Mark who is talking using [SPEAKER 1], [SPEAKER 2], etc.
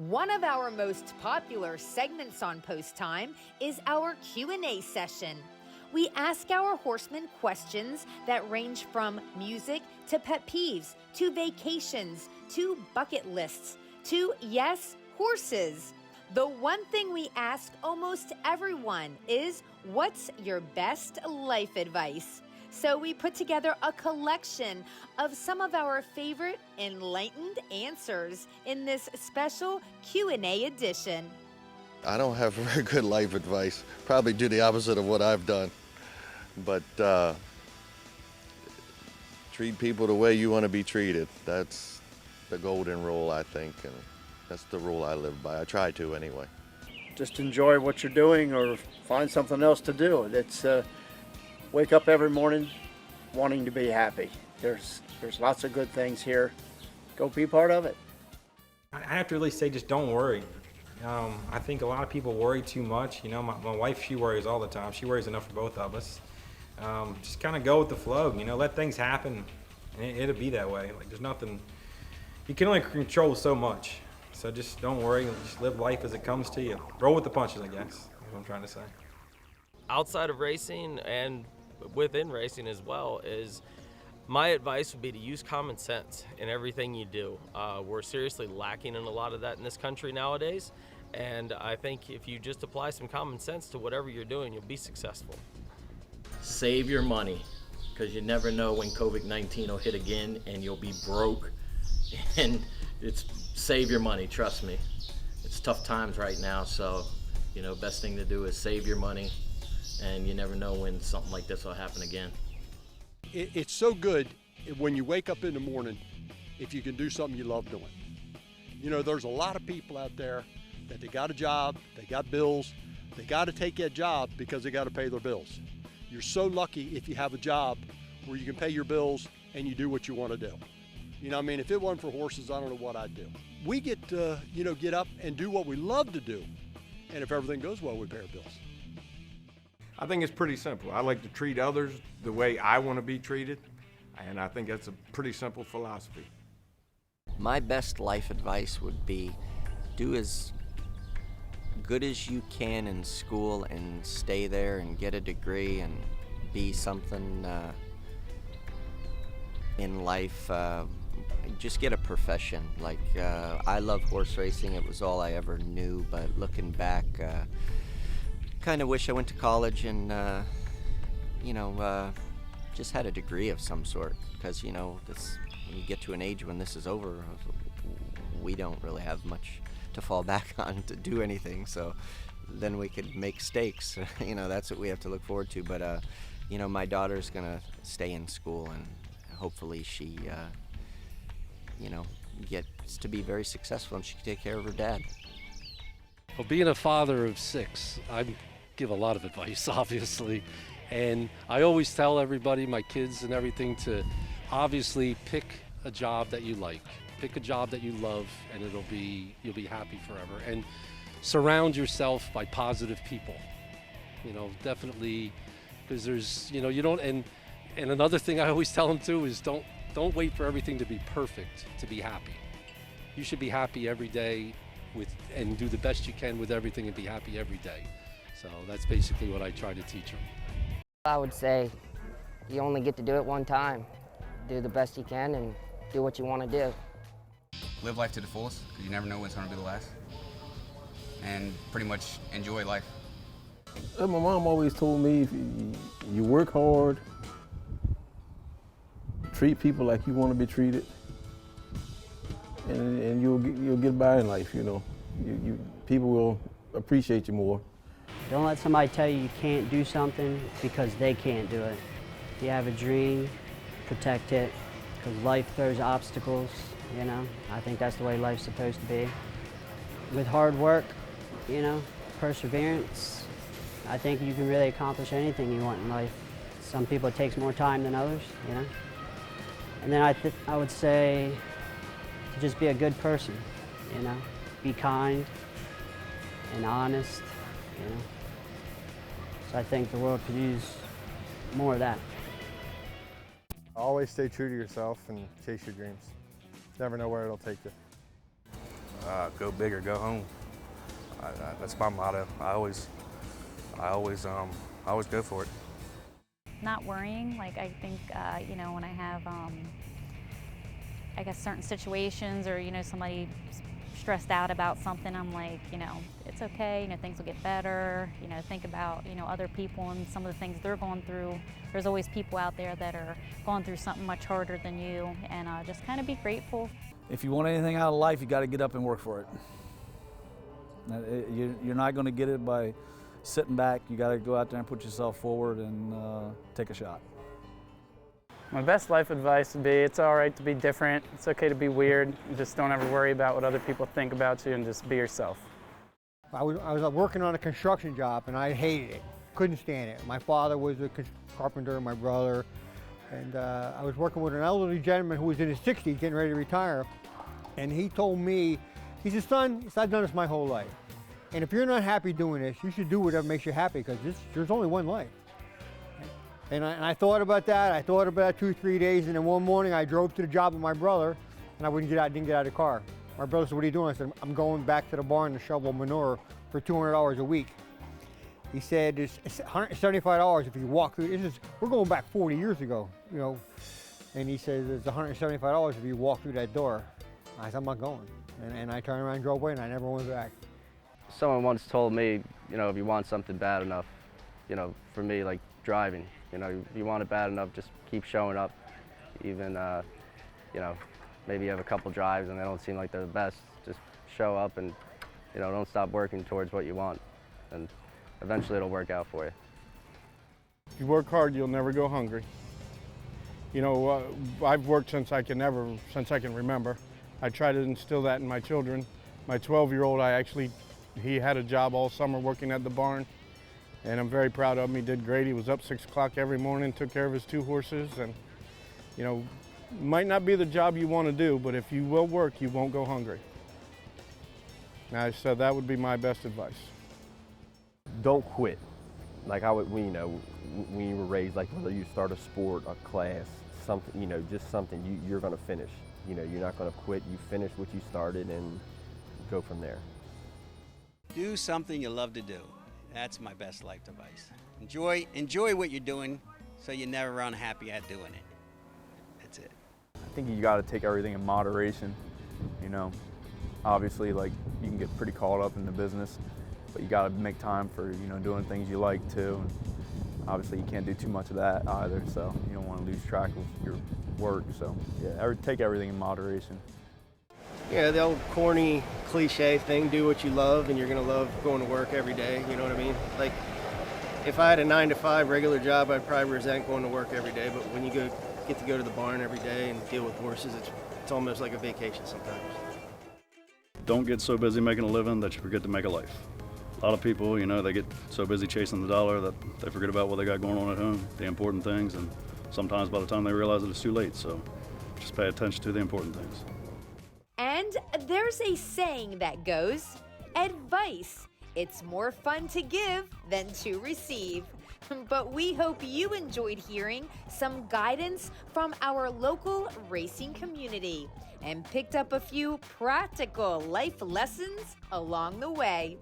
[SPEAKER 1] One of our most popular segments on Post Time is our Q&A session. We ask our horsemen questions that range from music to pet peeves, to vacations, to bucket lists, to, yes, horses. The one thing we ask almost everyone is, what's your best life advice? So we put together a collection of some of our favorite enlightened answers in this special Q&A edition.
[SPEAKER 2] I don't have very good life advice. Probably do the opposite of what I've done. But treat people the way you want to be treated. That's the golden rule, I think, and that's the rule I live by. I try to anyway.
[SPEAKER 3] Just enjoy what you're doing or find something else to do. It's wake up every morning wanting to be happy. There's lots of good things here. Go be part of it.
[SPEAKER 4] I have to really say, just don't worry. I think a lot of people worry too much. You know, my wife, she worries all the time. She worries enough for both of us. Just kind of go with the flow, you know, let things happen, and it'll be that way. Like, there's nothing, you can only control so much. So just don't worry, just live life as it comes to you. Roll with the punches, I guess, is what I'm trying to say.
[SPEAKER 5] Outside of racing and within racing as well, is my advice would be to use common sense in everything you do. We're seriously lacking in a lot of that in this country nowadays, and I think if you just apply some common sense to whatever you're doing, you'll be successful.
[SPEAKER 6] Save your money, because you never know when COVID-19 will hit again and you'll be broke. And it's save your money, trust me. It's tough times right now, so you know, best thing to do is save your money, and you never know when something like this will happen again.
[SPEAKER 7] It's so good when you wake up in the morning if you can do something you love doing. You know, there's a lot of people out there that they got a job, they got bills, they got to take that job because they got to pay their bills. You're so lucky if you have a job where you can pay your bills and you do what you want to do. You know, I mean, if it wasn't for horses, I don't know what I'd do. We get to, you know, get up and do what we love to do. And if everything goes well, we pay our bills.
[SPEAKER 8] I think it's pretty simple. I like to treat others the way I want to be treated, and I think that's a pretty simple philosophy.
[SPEAKER 9] My best life advice would be do as good as you can in school and stay there and get a degree and be something in life. Just get a profession. Like, I love horse racing. It was all I ever knew, but looking back, kind of wish I went to college and, you know, just had a degree of some sort, because, you know, when you get to an age when this is over, we don't really have much to fall back on to do anything, so then we could make stakes. You know, that's what we have to look forward to. But you know, my daughter's gonna stay in school, and hopefully she you know, gets to be very successful and she can take care of her dad.
[SPEAKER 10] Well, being a father of 6, I give a lot of advice, obviously, and I always tell everybody, my kids and everything, to obviously pick a job that you like. Pick a job that you love, and you'll be happy forever. And surround yourself by positive people. You know, definitely, because there's, you know, you don't. And another thing I always tell them too is don't wait for everything to be perfect to be happy. You should be happy every day and do the best you can with everything and be happy every day. So that's basically what I try to teach them.
[SPEAKER 11] I would say you only get to do it one time. Do the best you can and do what you want to do.
[SPEAKER 12] Live life to the fullest, because you never know when it's going to be the last. And pretty much enjoy life.
[SPEAKER 13] My mom always told me, if you work hard, treat people like you want to be treated, and you'll get by in life. You know, people will appreciate you more.
[SPEAKER 14] Don't let somebody tell you you can't do something because they can't do it. If you have a dream, protect it, because life throws obstacles. You know, I think that's the way life's supposed to be. With hard work, you know, perseverance, I think you can really accomplish anything you want in life. Some people it takes more time than others, you know. And then I would say to just be a good person, you know, be kind and honest, you know. So I think the world could use more of that.
[SPEAKER 15] Always stay true to yourself and chase your dreams. Never know where it'll take you. go big or go home. That's my motto. I always go for it.
[SPEAKER 16] Not worrying, like I think, you know, when I have, I guess certain situations or, you know, somebody stressed out about something, I'm like, you know, it's okay, you know, things will get better, you know, think about, you know, other people and some of the things they're going through. There's always people out there that are going through something much harder than you, and just kind of be grateful.
[SPEAKER 17] If you want anything out of life, you got to get up and work for it. You're not going to get it by sitting back. You got to go out there and put yourself forward and take a shot.
[SPEAKER 18] My best life advice would be it's all right to be different. It's okay to be weird. Just don't ever worry about what other people think about you and just be yourself.
[SPEAKER 19] I was working on a construction job and I hated it. Couldn't stand it. My father was a carpenter, my brother, and I was working with an elderly gentleman who was in his 60s, getting ready to retire, and he told me, he said, son, I've done this my whole life, and if you're not happy doing this, you should do whatever makes you happy, because there's only one life. And I thought about that. I thought about it 2-3 days, and then one morning I drove to the job with my brother, and I didn't get out of the car. My brother said, what are you doing? I said, I'm going back to the barn to shovel manure for $200 a week. He said, it's $175 if you walk through. We're going back 40 years ago, you know. And he says, it's $175 if you walk through that door. I said, I'm not going. And I turned around and drove away, and I never went back.
[SPEAKER 20] Someone once told me, you know, if you want something bad enough, you know, for me, like driving, you know, if you want it bad enough, just keep showing up. Even, you know, maybe you have a couple drives and they don't seem like they're the best. Just show up and, you know, don't stop working towards what you want. And eventually it'll work out for you.
[SPEAKER 8] If you work hard, you'll never go hungry. You know, I've worked since I can remember. I try to instill that in my children. My 12-year-old, he had a job all summer working at the barn, and I'm very proud of him. He did great. He was up 6 o'clock every morning, took care of his 2 horses, and, you know, might not be the job you want to do, but if you will work, you won't go hungry. And I said that would be my best advice.
[SPEAKER 21] Don't quit. Like when you were raised, like whether you start a sport, a class, something, you know, just something you're going to finish. You know, you're not going to quit. You finish what you started and go from there.
[SPEAKER 22] Do something you love to do. That's my best life advice. Enjoy what you're doing, so you never run happy at doing it. That's it.
[SPEAKER 23] I think you got to take everything in moderation. You know, obviously, like you can get pretty caught up in the business, but you got to make time for, you know, doing things you like too. And obviously, you can't do too much of that either, so you don't want to lose track of your work. So yeah, take everything in moderation.
[SPEAKER 24] Yeah, the old corny cliche thing, do what you love and you're gonna love going to work every day, you know what I mean? Like, if I had a 9-to-5 regular job, I'd probably resent going to work every day, but when you get to go to the barn every day and deal with horses, it's almost like a vacation sometimes.
[SPEAKER 25] Don't get so busy making a living that you forget to make a life. A lot of people, you know, they get so busy chasing the dollar that they forget about what they got going on at home, the important things, and sometimes by the time they realize it, it's too late, so just pay attention to the important things.
[SPEAKER 1] And there's a saying that goes, advice. It's more fun to give than to receive. But we hope you enjoyed hearing some guidance from our local racing community and picked up a few practical life lessons along the way.